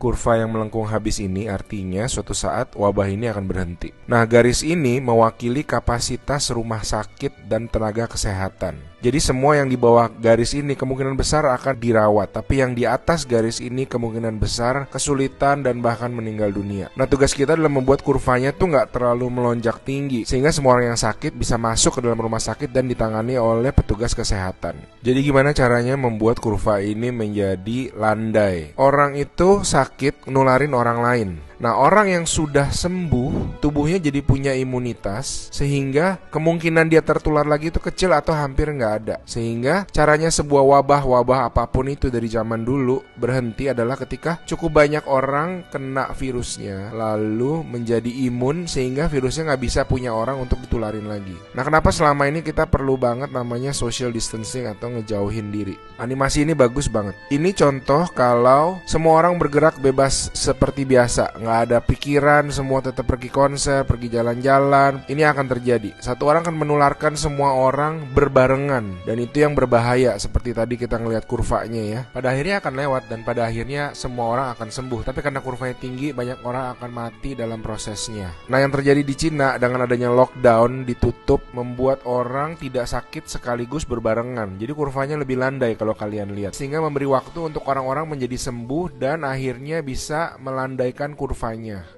Kurva yang melengkung habis ini artinya suatu saat wabah ini akan berhenti. Nah, garis ini mewakili kapasitas rumah sakit dan tenaga kesehatan. Jadi semua yang di bawah garis ini kemungkinan besar akan dirawat, tapi yang di atas garis ini kemungkinan besar kesulitan dan bahkan meninggal dunia. Nah, tugas kita adalah membuat kurvanya tuh nggak terlalu melonjak tinggi, sehingga semua orang yang sakit bisa masuk ke dalam rumah sakit dan ditangani oleh petugas kesehatan. Jadi gimana caranya membuat kurva ini menjadi landai? Orang itu sakit nularin orang lain. Nah, orang yang sudah sembuh, tubuhnya jadi punya imunitas, sehingga kemungkinan dia tertular lagi itu kecil atau hampir nggak ada. Sehingga caranya sebuah wabah apapun itu dari zaman dulu berhenti adalah ketika cukup banyak orang kena virusnya, lalu menjadi imun sehingga virusnya nggak bisa punya orang untuk ditularin lagi. Nah, kenapa selama ini kita perlu banget namanya social distancing atau ngejauhin diri? Animasi ini bagus banget. Ini contoh kalau semua orang bergerak bebas seperti biasa, nggak ada pikiran, semua tetap pergi konser, pergi jalan-jalan. Ini akan terjadi. Satu orang akan menularkan semua orang berbarengan, dan itu yang berbahaya. Seperti tadi kita ngelihat kurvanya ya. Pada akhirnya akan lewat dan pada akhirnya semua orang akan sembuh. Tapi karena kurvanya tinggi, banyak orang akan mati dalam prosesnya. Nah, yang terjadi di Cina dengan adanya lockdown, ditutup, membuat orang tidak sakit sekaligus berbarengan. Jadi kurvanya lebih landai kalau kalian lihat, sehingga memberi waktu untuk orang-orang menjadi sembuh dan akhirnya bisa melandaikan kurvanya.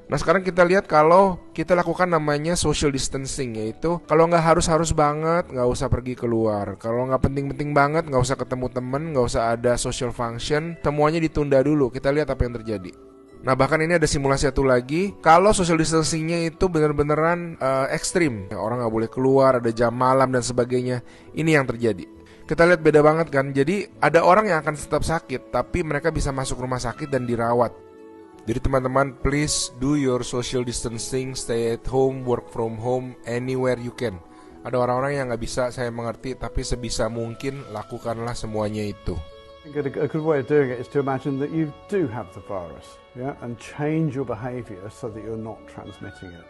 Nah, sekarang kita lihat kalau kita lakukan namanya social distancing, yaitu kalau nggak harus banget nggak usah pergi keluar, kalau nggak penting-penting banget nggak usah ketemu temen, nggak usah ada social function, semuanya ditunda dulu. Kita lihat apa yang terjadi. Nah, bahkan ini ada simulasi satu lagi. Kalau social distancingnya itu benar-beneran ekstrim, orang nggak boleh keluar, ada jam malam dan sebagainya. Ini yang terjadi. Kita lihat beda banget kan. Jadi ada orang yang akan tetap sakit, tapi mereka bisa masuk rumah sakit dan dirawat. Jadi teman-teman, please do your social distancing, stay at home, work from home, anywhere you can. Ada orang-orang yang nggak bisa, saya mengerti, tapi sebisa mungkin lakukanlah semuanya itu. A good way of doing it is to imagine that you do have the virus, yeah, and change your behavior so that you're not transmitting it.